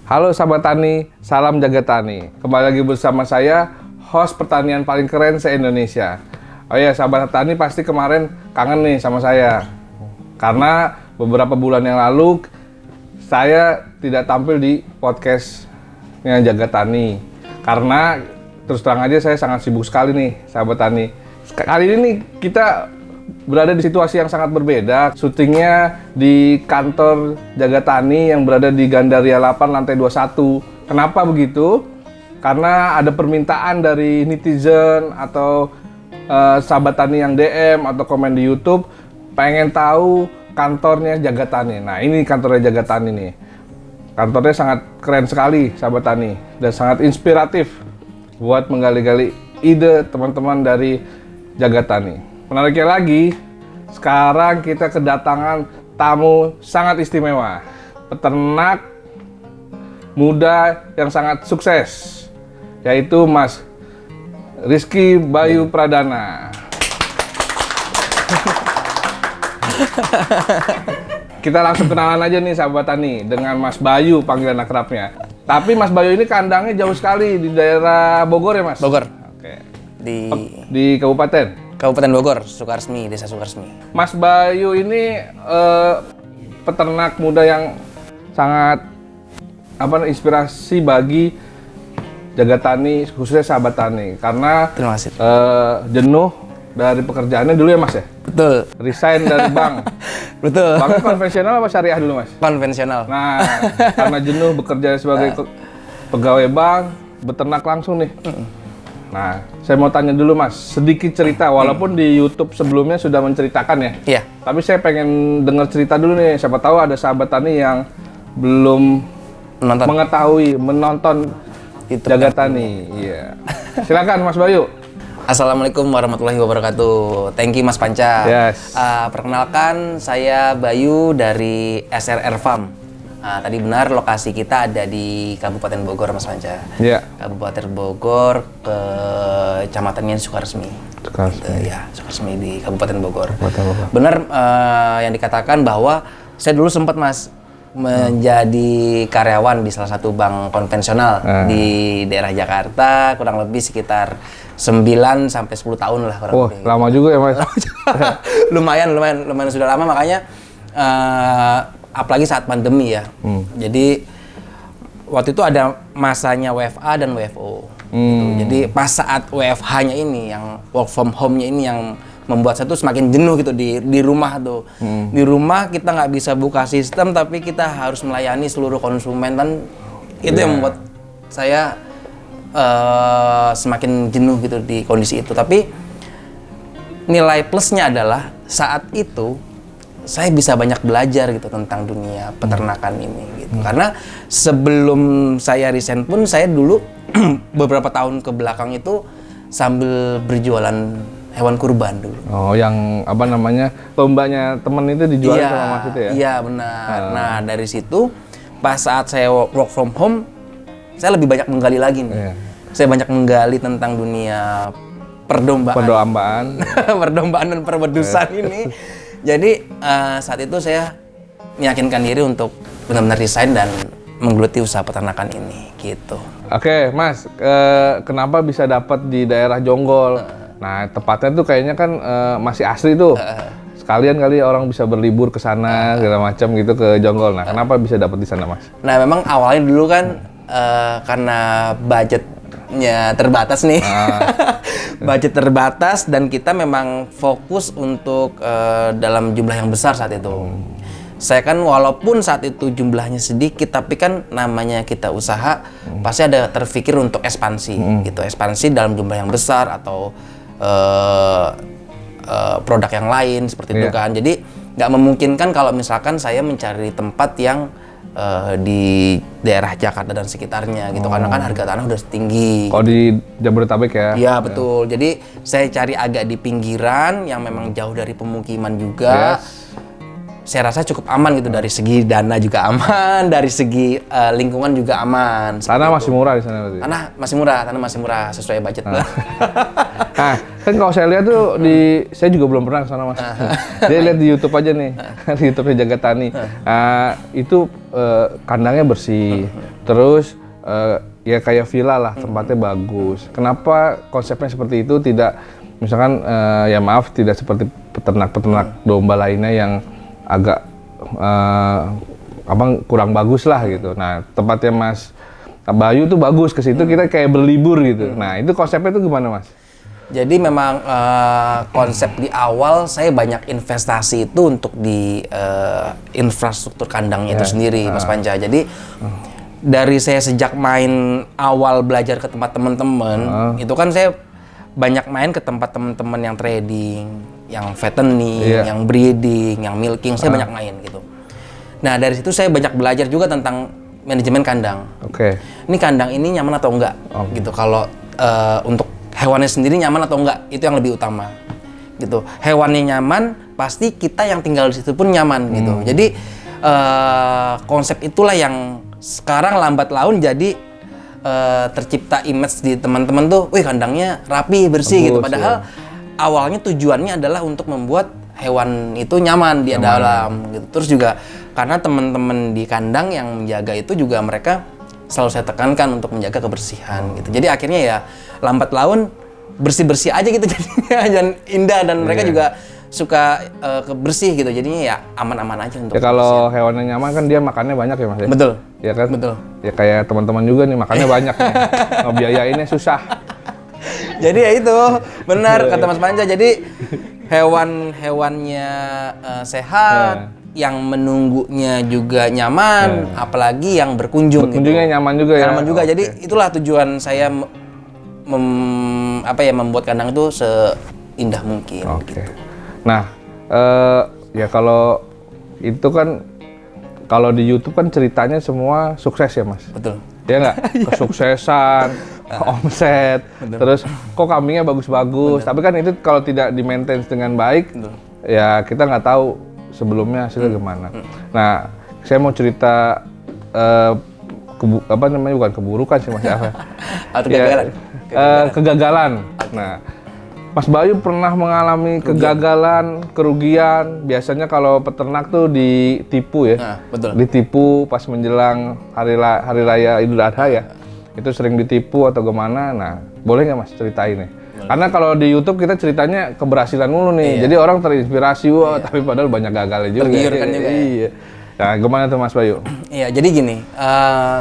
Halo sahabat tani, salam jaga tani. Kembali lagi bersama saya, host pertanian paling keren se-Indonesia. Oh ya, sahabat tani pasti kemarin kangen nih sama saya. Karena beberapa bulan yang lalu, saya tidak tampil di podcastnya Jaga Tani. Karena terus terang aja saya sangat sibuk sekali nih, sahabat tani. Kali ini nih kita berada di situasi yang sangat berbeda. Syutingnya di kantor Jaga Tani yang berada di Gandaria 8 lantai 21. Kenapa begitu? Karena ada permintaan dari netizen atau sahabat tani yang DM atau komen di YouTube pengen tahu kantornya Jaga Tani. Nah, ini kantornya Jaga Tani nih. Kantornya sangat keren sekali, sahabat tani, dan sangat inspiratif buat menggali-gali ide teman-teman dari Jaga Tani. Menariknya lagi, sekarang kita kedatangan tamu sangat istimewa. Peternak muda yang sangat sukses, yaitu Mas Rizky Bayu Pradana. Kita langsung kenalan aja nih sahabat tani dengan Mas Bayu panggilan akrabnya. Tapi Mas Bayu ini kandangnya jauh sekali di daerah Bogor ya Mas? Bogor. Oke. Di Kabupaten? Kabupaten Bogor, Sukaresmi, Desa Sukaresmi. Mas Bayu ini peternak muda yang sangat inspirasi bagi Jaga Tani, khususnya sahabat tani. Karena Terima kasih. jenuh dari pekerjaannya dulu ya Mas ya? Betul. Resign dari bank. Betul. Banknya konvensional apa syariah dulu Mas? Konvensional. Nah, karena jenuh bekerja sebagai pegawai bank, beternak langsung nih. Nah, saya mau tanya dulu Mas, sedikit cerita, walaupun di YouTube sebelumnya sudah menceritakan ya. Iya. Tapi saya pengen dengar cerita dulu nih, siapa tahu ada sahabat tani yang belum menonton YouTube Jaga Tani. Iya. Silakan Mas Bayu. Assalamualaikum warahmatullahi wabarakatuh. Thank you Mas Panca. Yes. Perkenalkan, saya Bayu dari SRR Farm. Tadi benar lokasi kita ada di Kabupaten Bogor Mas Panca. Iya. Kabupaten Bogor, kecamatannya Sukaresmi. Gitu, ya, Sukaresmi di Kabupaten Bogor. Benar yang dikatakan bahwa saya dulu sempat Mas menjadi karyawan di salah satu bank konvensional di daerah Jakarta, kurang lebih sekitar 9 sampai 10 tahun lah kurang lebih. Lama juga ya Mas. lumayan sudah lama, makanya apalagi saat pandemi ya. Jadi waktu itu ada masanya WFA dan WFO. Gitu. Jadi pas saat WFH-nya ini, yang work from home-nya ini yang membuat saya tuh semakin jenuh gitu di rumah tuh. Di rumah kita nggak bisa buka sistem, tapi kita harus melayani seluruh konsumen, dan itu yang membuat saya semakin jenuh gitu di kondisi itu. Tapi nilai plusnya adalah saat itu saya bisa banyak belajar gitu tentang dunia peternakan ini gitu. Karena sebelum saya resign pun saya dulu beberapa tahun ke belakang itu sambil berjualan hewan kurban dulu. Oh, yang dombanya temen itu dijual sama Mas itu ya? Iya, benar. Nah, dari situ pas saat saya work from home, saya lebih banyak menggali lagi nih. Saya banyak menggali tentang dunia perdombaan. Perdombaan dan perwedusan ini. Jadi saat itu saya meyakinkan diri untuk benar-benar resign dan menggeluti usaha peternakan ini, gitu. Oke, Mas, kenapa bisa dapat di daerah Jonggol? Nah, tepatnya tuh kayaknya kan masih asli tuh. Sekalian kali orang bisa berlibur ke sana segala macam gitu ke Jonggol. Nah, kenapa bisa dapat di sana, Mas? Nah, memang awalnya dulu kan karena budgetnya terbatas nih. Budget terbatas dan kita memang fokus untuk dalam jumlah yang besar saat itu. Saya kan walaupun saat itu jumlahnya sedikit, tapi kan namanya kita usaha pasti ada terpikir untuk ekspansi gitu, ekspansi dalam jumlah yang besar atau produk yang lain seperti itu kan. Jadi nggak memungkinkan kalau misalkan saya mencari tempat yang di daerah Jakarta dan sekitarnya gitu, karena kan harga tanah udah tinggi. Kalau di Jabodetabek ya? Iya betul. Jadi saya cari agak di pinggiran yang memang jauh dari pemukiman juga. Saya rasa cukup aman gitu, dari segi dana juga aman, dari segi lingkungan juga aman. Tanah masih murah di sana berarti? Tanah masih murah sesuai budget. Nah, kan kalau saya lihat tuh saya juga belum pernah ke sana Mas. Dia lihat di YouTube aja nih, di YouTube-nya Jaga Tani. Itu kandangnya bersih, terus ya kayak villa lah, tempatnya bagus. Kenapa konsepnya seperti itu, tidak misalkan ya maaf, tidak seperti peternak-peternak domba lainnya yang agak kurang bagus lah gitu. Nah, tempatnya Mas Bayu tuh bagus, ke situ kita kayak berlibur gitu. Nah, itu konsepnya tuh gimana, Mas? Jadi memang konsep di awal saya banyak investasi itu untuk di infrastruktur kandangnya itu sendiri, Mas Panca. Jadi dari saya sejak main awal belajar ke tempat teman-teman, itu kan saya banyak main ke tempat teman-teman yang trading, yang fattening, yang breeding, yang milking, saya banyak main gitu. Nah, dari situ saya banyak belajar juga tentang manajemen kandang. Ini kandang ini nyaman atau enggak gitu. Kalau untuk hewannya sendiri nyaman atau enggak, itu yang lebih utama gitu. Hewannya nyaman, pasti kita yang tinggal di situ pun nyaman gitu. Jadi konsep itulah yang sekarang lambat laun jadi tercipta image di teman-teman tuh, wih kandangnya rapi, bersih gitu. Padahal awalnya tujuannya adalah untuk membuat hewan itu nyaman di dalam gitu. Terus juga karena teman-teman di kandang yang menjaga itu juga mereka selalu saya tekankan untuk menjaga kebersihan gitu. Jadi akhirnya ya lambat laun bersih-bersih aja gitu jadinya, dan indah, dan mereka juga suka bersih gitu, jadinya ya aman-aman aja untuk ya. Kalau hewannya nyaman kan dia makannya banyak ya, Mas ya? Betul. Ya kan? Betul. Ya kayak teman-teman juga nih makannya banyak nih. Ngebiayainnya susah. Jadi ya itu benar kata Mas Panca. Jadi hewan-hewannya sehat, yang menunggunya juga nyaman, apalagi yang berkunjung. Berkunjungnya gitu. Nyaman juga ya. Nyaman juga. Jadi itulah tujuan saya membuat kandang itu seindah mungkin. Gitu. Nah, ya kalau itu kan, kalau di YouTube kan ceritanya semua sukses ya, Mas? Betul. Ya nggak? Kesuksesan, omset, terus kok kambingnya bagus-bagus. Tapi kan itu kalau tidak di-maintain dengan baik, ya kita nggak tahu sebelumnya hasilnya gimana. Nah, saya mau cerita bukan keburukan sih, Mas. Atau kegagalan. Kegagalan. Nah, Mas Bayu pernah mengalami kegagalan, kerugian. Biasanya kalau peternak tuh ditipu ya. Nah, betul. Ditipu pas menjelang hari raya Idul Adha ya. Itu sering ditipu atau gimana. Nah, boleh nggak Mas ceritain nih? Karena kalau di YouTube kita ceritanya keberhasilan mulu nih. Jadi orang terinspirasi, tapi padahal banyak gagalnya juga. Tergiurkan juga. Iya. Nah, gimana tuh Mas Bayu? Iya, jadi gini,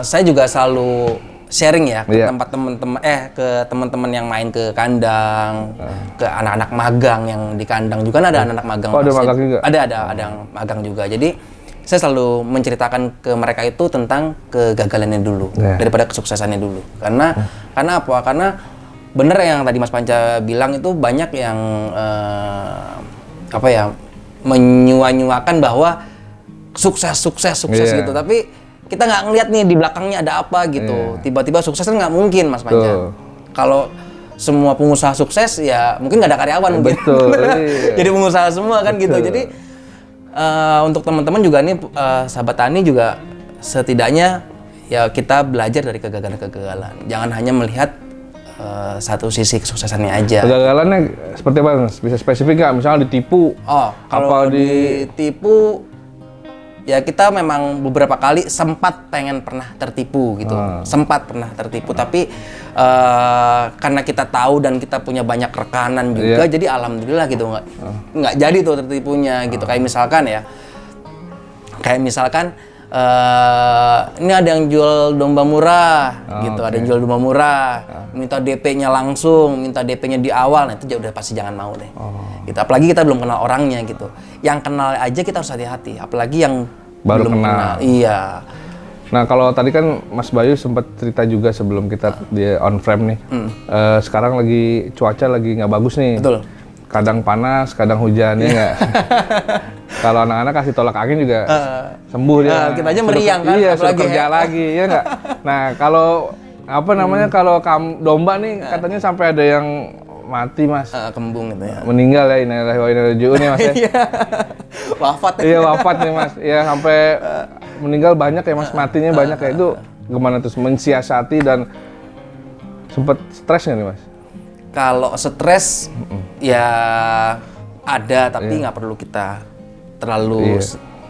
saya juga selalu sharing ya ke tempat teman-teman, ke teman-teman yang main ke kandang, ke anak-anak magang yang di kandang juga kan ada anak-anak magang. Oh, ada magang juga? Ada yang magang juga. Jadi saya selalu menceritakan ke mereka itu tentang kegagalannya dulu daripada kesuksesannya dulu. Karena apa? Karena bener yang tadi Mas Panca bilang itu banyak yang menyua-nyuakan bahwa sukses gitu, tapi kita nggak ngeliat nih di belakangnya ada apa gitu. Tiba-tiba sukses kan nggak mungkin, Mas Panca. Kalau semua pengusaha sukses ya mungkin nggak ada karyawan mungkin. Jadi pengusaha semua kan gitu. Jadi untuk teman-teman juga nih sahabat tani juga setidaknya ya kita belajar dari kegagalan. Jangan hanya melihat satu sisi kesuksesannya aja. Kegagalannya seperti apa, Mas? Bisa spesifik nggak? Misalnya ditipu? Kalau ditipu, ya kita memang beberapa kali sempat pernah tertipu gitu. Sempat pernah tertipu, tapi karena kita tahu dan kita punya banyak rekanan juga, jadi alhamdulillah gitu nggak jadi tuh tertipunya gitu. Kayak misalkan ini ada yang jual domba murah gitu, ada yang jual domba murah, minta DP-nya langsung, minta DP-nya di awal, nah itu udah pasti jangan mau deh. Gitu. Apalagi kita belum kenal orangnya gitu. Yang kenal aja kita harus hati-hati, apalagi yang baru belum kenal. Iya. Nah, kalau tadi kan Mas Bayu sempat cerita juga sebelum kita di on frame nih. Sekarang cuaca lagi nggak bagus nih. Betul. Kadang panas, kadang hujan ya nggak. Kalau anak-anak kasih tolak angin juga sembuh dia. Kita aja meriang kan, iya, apalagi kerja lagi ya nggak. Nah, kalau kalau domba nih katanya sampai ada yang mati, Mas. Kembung gitu ya. Meninggal ya, innalillahi wa inna ilaihi raji'un ya, Mas ya. Wafat. Iya, wafat nih, Mas. Ya sampai meninggal banyak ya, Mas. Matinya banyak ya. Itu gimana terus mensiasati dan sempet stres nggak nih, Mas? Kalau stres ya ada, tapi nggak perlu kita terlalu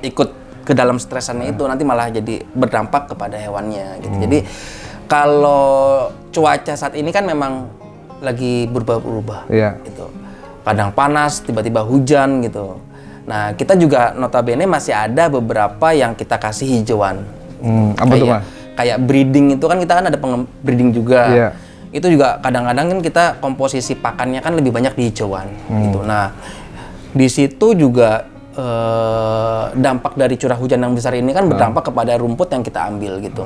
ikut ke dalam stresannya itu nanti malah jadi berdampak kepada hewannya gitu. Jadi kalau cuaca saat ini kan memang lagi berubah-ubah gitu. Kadang panas, tiba-tiba hujan gitu. Nah, kita juga notabene masih ada beberapa yang kita kasih hijauan. Apa tuh, Mas? Kayak breeding itu kan kita kan ada breeding juga. Itu juga kadang-kadang kan kita komposisi pakannya kan lebih banyak di hijauan gitu. Nah, di situ juga dampak dari curah hujan yang besar ini kan berdampak kepada rumput yang kita ambil gitu.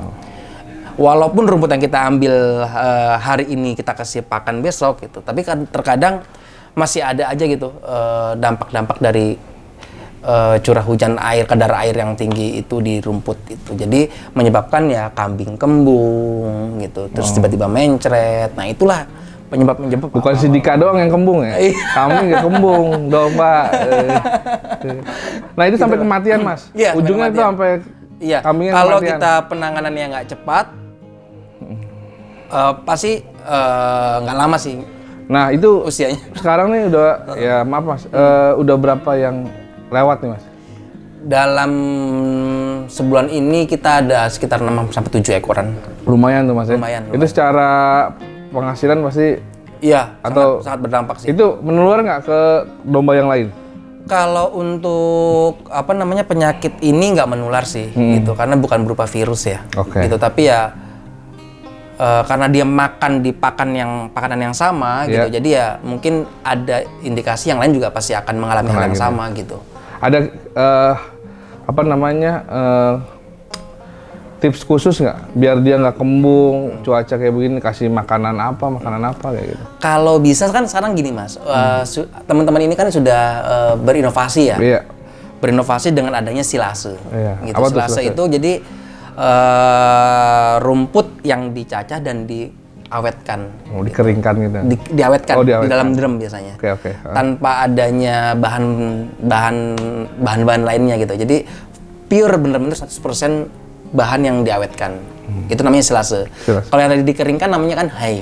Walaupun rumput yang kita ambil hari ini kita kasih pakan besok gitu, tapi kan terkadang masih ada aja gitu dampak-dampak dari curah hujan air, kadar air yang tinggi itu di rumput itu. Jadi menyebabkan ya kambing kembung gitu, terus tiba-tiba mencret. Nah, itulah penyebab. Bukan si Dika doang yang kembung ya? Kami nggak kembung, domba. Nah, itu sampai kematian, Mas? Iya, ujungnya itu sampai kambingnya kematian. Kalau kita penanganannya nggak cepat, pasti nggak lama sih. Nah, itu usianya. Sekarang nih udah, ya maaf Mas, udah berapa yang lewat nih, Mas? Dalam sebulan ini kita ada sekitar 6-7 ekoran. Lumayan tuh, Mas. Lumayan. Itu secara penghasilan pasti atau sangat berdampak sih. Itu menular nggak ke domba yang lain? Kalau untuk penyakit ini nggak menular sih gitu, karena bukan berupa virus ya. Gitu, tapi ya karena dia makan di pakanan yang sama gitu, jadi ya mungkin ada indikasi yang lain juga pasti akan mengalami hal yang sama gitu. Ada tips khusus nggak biar dia nggak kembung, cuaca kayak begini, kasih makanan apa kayak gitu? Kalau bisa kan sekarang gini, Mas, teman-teman ini kan sudah berinovasi ya. Berinovasi dengan adanya silase. Gitu. Silase itu jadi rumput yang dicacah dan diawetkan. Dikeringkan gitu. Diawetkan di dalam drum biasanya. Tanpa adanya bahan-bahan lainnya gitu. Jadi pure bener-bener 100% bahan yang diawetkan. Itu namanya silase. Kalau yang tadi dikeringkan namanya kan hay.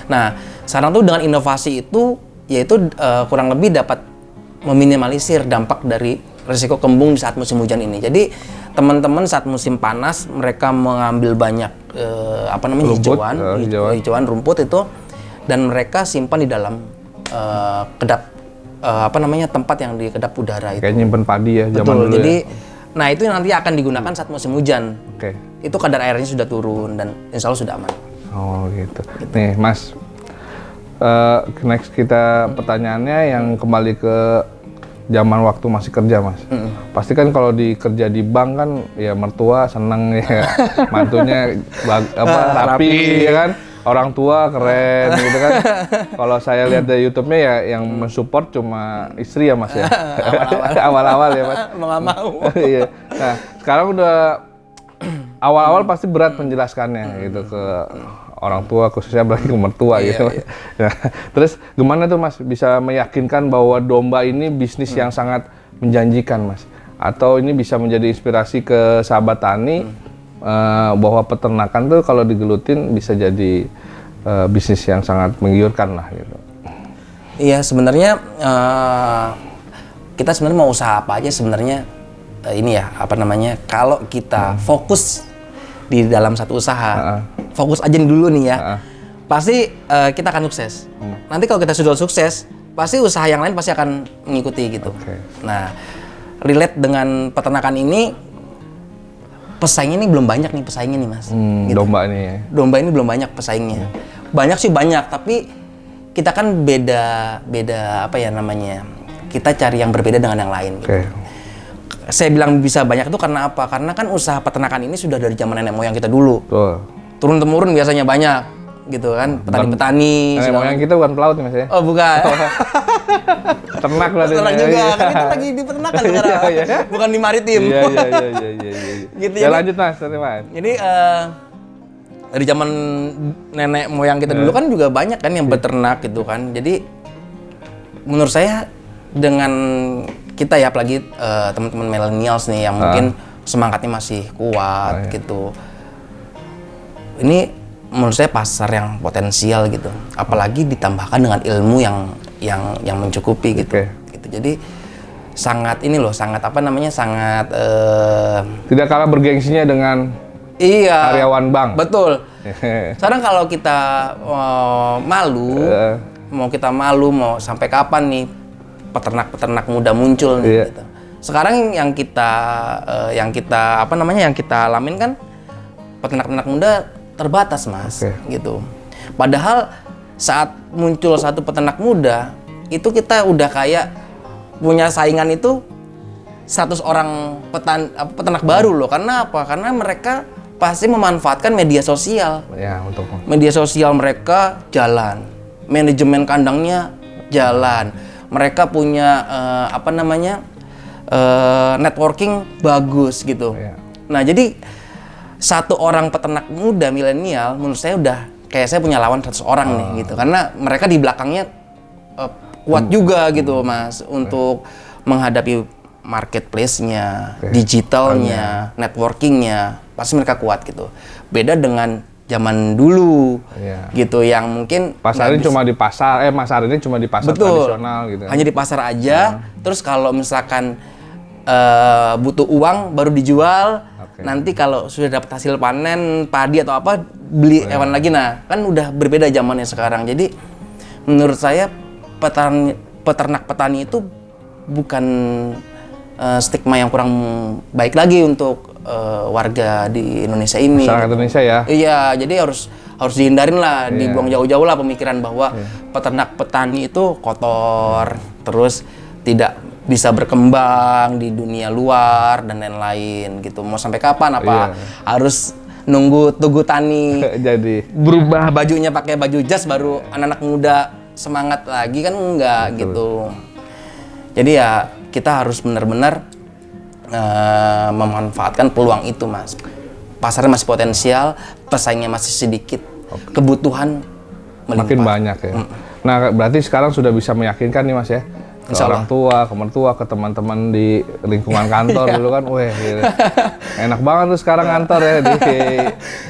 Nah, sekarang tuh dengan inovasi itu yaitu kurang lebih dapat meminimalisir dampak dari risiko kembung di saat musim hujan ini. Jadi teman-teman saat musim panas mereka mengambil banyak hijauan rumput itu dan mereka simpan di dalam kedap tempat yang di kedap udara itu. Kayak nyimpen padi ya zaman dulu. Jadi nah itu nanti akan digunakan saat musim hujan. Itu kadar airnya sudah turun dan insya Allah sudah aman. Oh gitu. Nih Mas, next kita pertanyaannya yang kembali ke zaman waktu masih kerja, Mas. Pasti kan kalau kerja di bank kan ya mertua seneng ya, mantunya rapi ya kan, orang tua keren gitu kan. Kalau saya lihat dari YouTube-nya ya yang mensupport cuma istri ya, Mas ya. Awal-awal ya, Mas. Mau nggak mau. Iya. Nah, sekarang udah awal-awal pasti berat menjelaskannya gitu ke orang tua, khususnya apalagi ke mertua gitu. Nah, terus gimana tuh, Mas, bisa meyakinkan bahwa domba ini bisnis yang sangat menjanjikan, Mas? Atau ini bisa menjadi inspirasi ke sahabat tani bahwa peternakan tuh kalau digelutin bisa jadi bisnis yang sangat menggiurkan lah gitu. Iya, sebenarnya kita sebenarnya mau usaha apa aja sebenarnya kalau kita fokus di dalam satu usaha, fokus aja dulu nih ya, pasti kita akan sukses. Nanti kalau kita sudah sukses, pasti usaha yang lain pasti akan mengikuti gitu. Nah, relate dengan peternakan ini, pesaingnya ini belum banyak nih pesaingnya nih, Mas. Gitu. Domba ini belum banyak pesaingnya. Banyak sih banyak, tapi kita kan beda kita cari yang berbeda dengan yang lain. Gitu. Saya bilang bisa banyak itu karena apa? Karena kan usaha peternakan ini sudah dari zaman nenek moyang kita dulu. Turun-temurun biasanya banyak, gitu kan, petani-petani. Nenek moyang kita bukan pelaut nih, Mas ya? Oh, bukan. Ternak lah. Ternak juga, kan kita lagi di peternakan sekarang, bukan di maritim. Iya. Gitu, ya lanjut, Mas. Jadi dari zaman nenek moyang kita dulu kan juga banyak kan yang beternak gitu kan. Jadi menurut saya dengan kita ya, apalagi teman-teman millennials nih yang mungkin semangatnya masih kuat gitu. Ini menurut saya pasar yang potensial gitu. Apalagi ditambahkan dengan ilmu yang mencukupi gitu. Jadi sangat ini loh, sangat apa namanya, sangat Tidak kalah bergengsinya dengan iya, karyawan bank. betul. Sekarang kalau kita malu, mau sampai kapan nih peternak-peternak muda muncul nih, Iya. gitu. Sekarang yang kita apa namanya, yang kita alamin kan peternak-peternak muda terbatas, Mas, gitu. Padahal saat muncul satu peternak muda, itu kita udah kayak punya saingan itu 100 orang peternak baru loh. Karena apa? Karena mereka pasti memanfaatkan media sosial. Ya, untuk Media sosial mereka jalan, manajemen kandangnya jalan, mereka punya apa namanya, networking bagus gitu. ya. Nah, jadi satu orang peternak muda milenial menurut saya udah kayak saya punya lawan 100 orang nih gitu, karena mereka di belakangnya kuat juga gitu, Mas, untuk menghadapi marketplace-nya, digitalnya, networking-nya, pasti mereka kuat gitu. Beda dengan zaman dulu, gitu, yang mungkin Pasarin cuma di pasar, masarinnya cuma di pasar tradisional gitu. hanya di pasar aja. Terus kalau misalkan butuh uang baru dijual. Nanti kalau sudah dapat hasil panen padi atau apa, beli hewan lagi. Nah, kan udah berbeda zamannya sekarang. Jadi menurut saya peternak petani itu bukan stigma yang kurang baik lagi untuk warga di Indonesia ini. Masyarakat Indonesia ya. Iya, jadi harus dihindarin lah, dibuang jauh-jauh lah pemikiran bahwa peternak petani itu kotor, terus tidak bisa berkembang di dunia luar dan lain-lain gitu. Mau sampai kapan? Apa harus nunggu Tugu Tani Jadi berubah bajunya pakai baju jas baru anak-anak muda semangat lagi? Kan enggak gitu. Jadi ya kita harus benar-benar memanfaatkan peluang itu, Mas. Pasarnya masih potensial, pesaingnya masih sedikit, kebutuhan melimpah. makin banyak ya. Nah, berarti sekarang sudah bisa meyakinkan nih, Mas ya. Ke orang tua, ke mertua, ke teman-teman di lingkungan kantor dulu kan, weh, gitu. Enak banget tuh sekarang kantor ya, di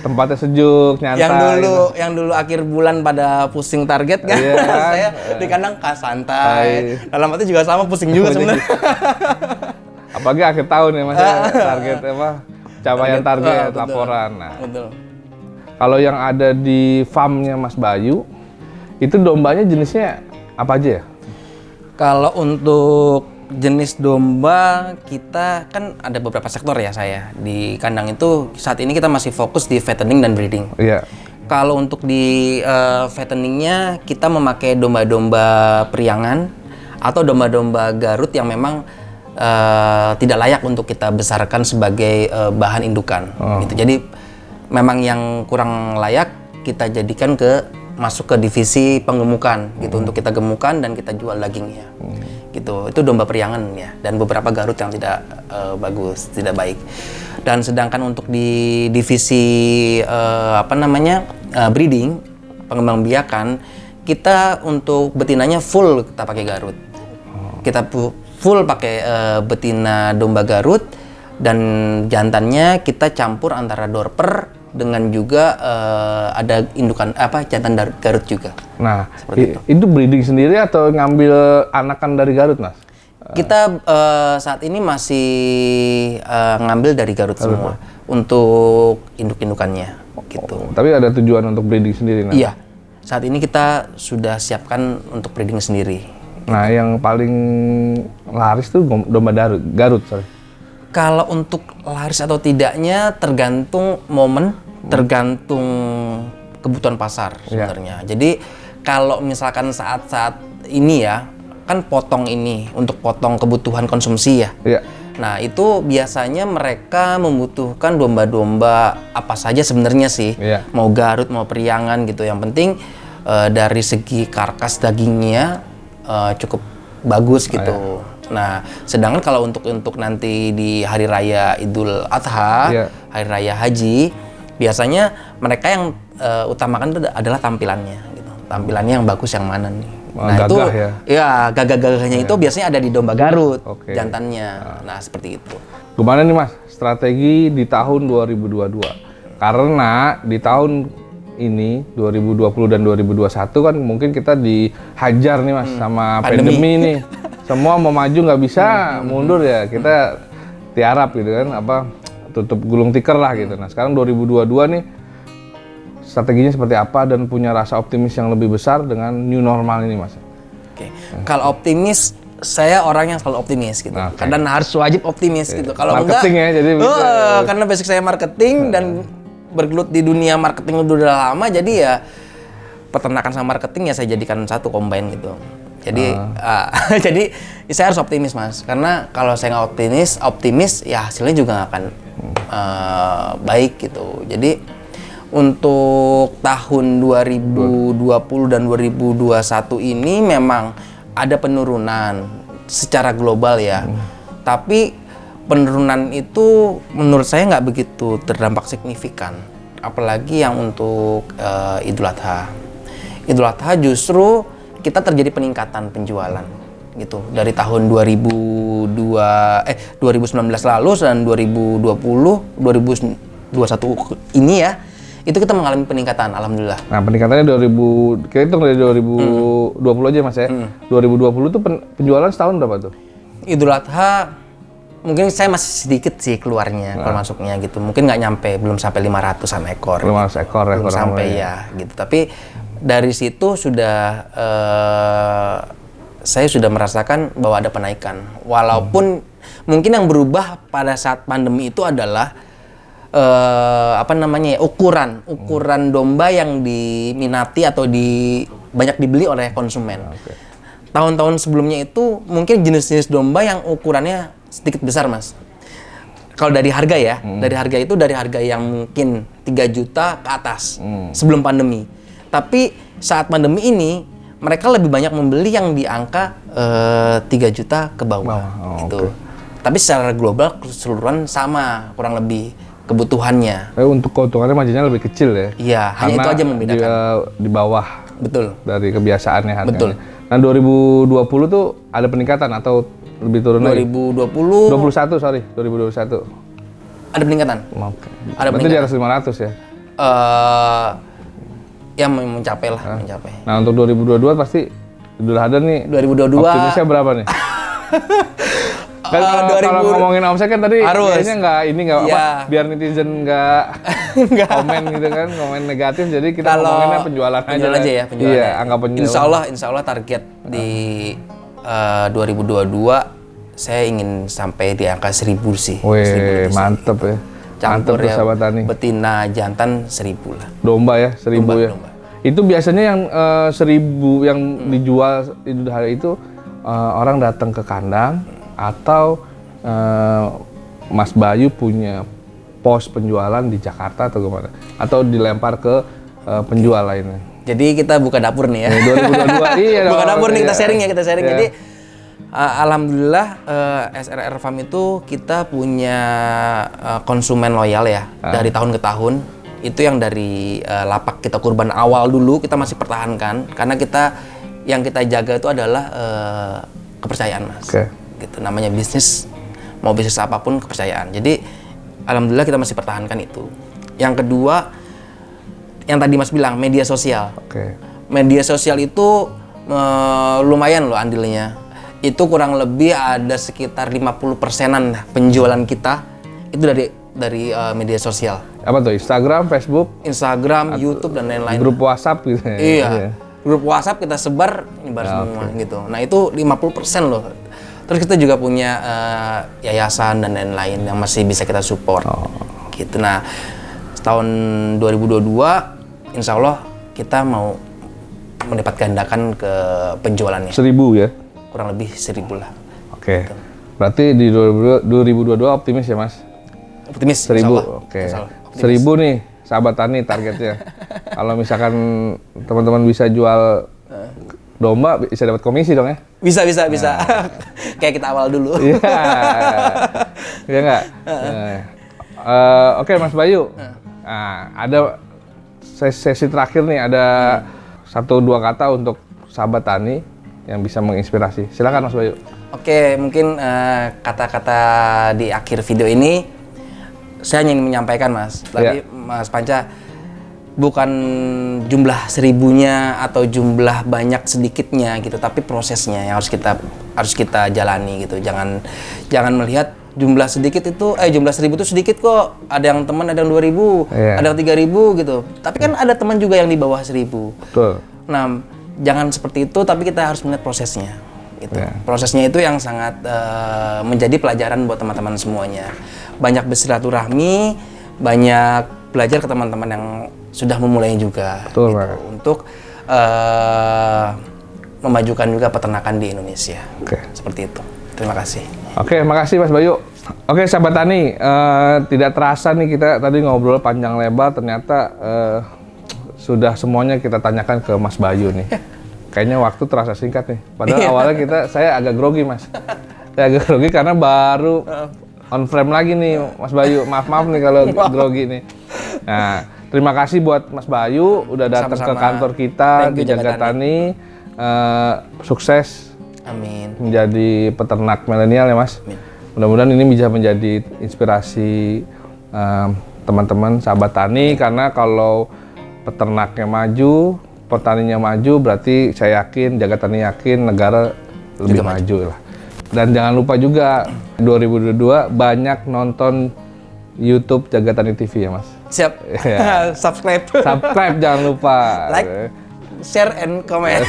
tempatnya sejuk, nyantai. Yang dulu akhir bulan pada pusing target kan, saya di kandang santai. Dalam hati juga sama, pusing juga sebenarnya. Apalagi akhir tahun ya, Mas, target apa? Capaian target, betul, laporan. Nah, betul. kalau yang ada di farmnya Mas Bayu, itu dombanya jenisnya apa aja ya? Kalau untuk jenis domba, kita kan ada beberapa sektor ya saya. Di kandang itu saat ini kita masih fokus di fattening dan breeding. Iya. Kalau untuk di fatteningnya, kita memakai domba-domba priangan atau domba-domba Garut yang memang tidak layak untuk kita besarkan sebagai bahan indukan. Gitu. Jadi memang yang kurang layak kita jadikan masuk ke divisi penggemukan gitu, untuk kita gemukan dan kita jual dagingnya. Gitu. Itu domba priangan ya, dan beberapa Garut yang tidak bagus, tidak baik. Dan sedangkan untuk di divisi breeding, pengembang biakan, kita untuk betinanya full kita pakai Garut. Kita full pakai betina domba Garut, dan jantannya kita campur antara Dorper dengan juga ada indukan jantan Garut juga. Nah, itu breeding sendiri atau ngambil anakan dari Garut, Mas? Kita saat ini masih ngambil dari Garut semua untuk induk-indukannya gitu. Tapi ada tujuan untuk breeding sendiri, nah? Iya. Saat ini kita sudah siapkan untuk breeding sendiri. Nah, yang paling laris tuh domba Garut, sorry. Kalau untuk laris atau tidaknya tergantung momen, tergantung kebutuhan pasar sebenarnya. Jadi kalau misalkan saat-saat ini ya, kan potong ini untuk potong kebutuhan konsumsi ya. Nah, itu biasanya mereka membutuhkan domba-domba apa saja sebenarnya sih. Mau Garut, mau priangan gitu. Yang penting dari segi karkas dagingnya cukup bagus gitu. Nah, sedangkan kalau untuk nanti di hari raya Idul Adha, hari raya Haji, biasanya mereka yang utamakan itu adalah tampilannya gitu. Tampilannya yang bagus yang mana nih. Nah, gagah itu gagah-gagahnya itu biasanya ada di domba Garut, jantannya. Nah, seperti itu. Gimana nih, Mas, strategi di tahun 2022? Karena di tahun ini 2020 dan 2021 kan mungkin kita dihajar nih, Mas, sama pandemi nih. semua mau maju nggak bisa, mundur ya kita tiarap gitu kan, tutup gulung tikar lah gitu. Nah sekarang 2022 nih strateginya seperti apa dan punya rasa optimis yang lebih besar dengan new normal ini Mas? Oke. Kalau optimis, saya orang yang selalu optimis gitu. Oke. Dan harus wajib optimis gitu. Kalau Marketing enggak, ya, jadi bisa. karena basic saya marketing dan bergelut di dunia marketing udah lama, jadi ya peternakan sama marketing ya saya jadikan satu combine gitu. Jadi jadi saya harus optimis Mas, karena kalau saya nggak optimis ya hasilnya juga nggak akan baik gitu. Jadi untuk tahun 2020 dan 2021 ini memang ada penurunan secara global ya. Tapi penurunan itu menurut saya nggak begitu terdampak signifikan. Apalagi yang untuk Idul Adha. Idul Adha justru kita terjadi peningkatan penjualan gitu. Dari tahun 2019 lalu dan 2021 ini ya, itu kita mengalami peningkatan, alhamdulillah. Nah peningkatannya kita hitung dari 2020 aja Mas ya. 2020 tuh penjualan setahun berapa tuh? Idul Adha mungkin saya masih sedikit sih keluarnya kalau masuknya gitu. Mungkin nggak nyampe, belum sampai 500-an ekor. 500 ekor ya, belum sampai ya gitu. Tapi dari situ sudah saya sudah merasakan bahwa ada penaikan. Walaupun mungkin yang berubah pada saat pandemi itu adalah ukuran domba yang diminati atau banyak dibeli oleh konsumen. Tahun-tahun sebelumnya itu mungkin jenis-jenis domba yang ukurannya sedikit besar Mas. Kalau dari harga ya, dari harga yang mungkin 3 juta ke atas sebelum pandemi. Tapi saat pandemi ini mereka lebih banyak membeli yang di angka 3 juta ke bawah gitu. Tapi secara global keseluruhan sama kurang lebih kebutuhannya. Untuk keuntungannya marginnya lebih kecil ya? Iya, hanya itu aja membedakan. Di bawah. Betul. Dari kebiasaannya harganya. Betul. Nah 2020 tuh ada peningkatan atau lebih turun lagi? 2021. Ada peningkatan. Oke. Ada Berarti di peningkatan. atas 500 ya? Yang mencapai lah, mencapai. Nah untuk 2022 pasti Idul Adha nih 2022 optimisnya berapa nih? Kan kalau ngomongin omset kan tadi kayaknya biar netizen nggak komen gitu kan, komen negatif, jadi kita ngomonginnya penjualan aja ya, penjualan. Iya, angka penjualan. Insya Allah target di 2022 saya ingin sampai di angka 1000 sih. Wih, mantep ya. Campur ya, sahabat tani. betina jantan 1000 lah. Domba ya, 1000 ya. Domba. Itu biasanya yang 1000 yang dijual Idul Adha itu orang datang ke kandang atau Mas Bayu punya pos penjualan di Jakarta atau gimana? Atau dilempar ke penjual lainnya? Jadi kita buka dapur nih ya. 2022 iya buka dapur nih, kita sharing. Iya. Jadi alhamdulillah SRR Farm itu kita punya konsumen loyal ya dari tahun ke tahun. Itu yang dari lapak kita kurban awal dulu kita masih pertahankan karena yang kita jaga itu adalah kepercayaan Mas. Gitu namanya bisnis, mau bisnis apapun kepercayaan. Jadi alhamdulillah kita masih pertahankan itu. Yang kedua yang tadi Mas bilang media sosial. Media sosial itu lumayan loh andilnya. Itu kurang lebih ada sekitar 50%-an penjualan kita itu dari media sosial. Apa tuh? Instagram, Facebook, YouTube dan lain-lain. Grup WhatsApp gitu ya. Iya. Grup WhatsApp kita sebar semua gitu. Nah, itu 50% loh. Terus kita juga punya yayasan dan lain-lain yang masih bisa kita support. Gitu. Nah, tahun 2022 insya Allah kita mau mendapat gandakan ke penjualannya. 1000 ya? Kurang lebih 1000 lah. Oke. Gitu. Berarti di 2022 optimis ya Mas? Optimis. 1000. Oke. 1000 nih sahabat tani targetnya. Kalau misalkan teman-teman bisa jual domba bisa dapat komisi dong ya? Bisa. Kayak kita awal dulu. Iya. Iya nggak? Oke Mas Bayu. Nah, ada sesi terakhir nih, ada 1-2 kata untuk sahabat tani yang bisa menginspirasi. Silakan Mas Bayu. Oke, mungkin kata-kata di akhir video ini saya ingin menyampaikan Mas. Tadi Mas Panca, bukan jumlah seribunya atau jumlah banyak sedikitnya gitu, tapi prosesnya yang harus kita jalani gitu. Jangan melihat jumlah sedikit itu, jumlah 1.000 itu sedikit kok. Ada yang teman ada yang 2.000, ada yang 3.000 gitu. Tapi kan ada teman juga yang di bawah 1.000. Betul. Nah, jangan seperti itu, tapi kita harus melihat prosesnya. Gitu. Prosesnya itu yang sangat menjadi pelajaran buat teman-teman semuanya. Banyak bersilaturahmi, banyak belajar ke teman-teman yang sudah memulainya juga. Betul, gitu. Pak. Untuk memajukan juga peternakan di Indonesia. Seperti itu. Terima kasih. Oke, makasih Mas Bayu. Oke, sahabat tani, tidak terasa nih kita tadi ngobrol panjang lebar, ternyata sudah semuanya kita tanyakan ke Mas Bayu nih. Kayaknya waktu terasa singkat nih. Padahal awalnya saya agak grogi, Mas. Saya agak grogi karena baru on frame lagi nih, Mas Bayu. Maaf nih kalau grogi nih. Nah, terima kasih buat Mas Bayu udah datang ke kantor kita di Jagatani. Sukses. Amin. Menjadi peternak milenial ya, Mas. Amin. Mudah-mudahan ini bisa menjadi inspirasi teman-teman sahabat tani, karena kalau peternaknya maju, petaninya maju, berarti saya yakin, Jagatani yakin negara lebih maju lah. Dan jangan lupa juga 2022 banyak nonton YouTube Jagatani TV ya, Mas. Siap. Subscribe. Subscribe jangan lupa. Like, share and comment.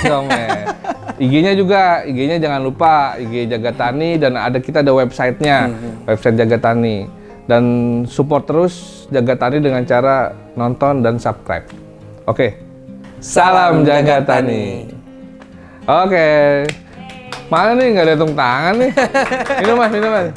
IG-nya juga, IG-nya jangan lupa, IG Jagatani, dan kita ada website-nya, website Jagatani. Dan support terus Jagatani dengan cara nonton dan subscribe. Oke. Salam Jagatani. Oke. Mana nih nggak ada hitung tangan nih? Minum Mas.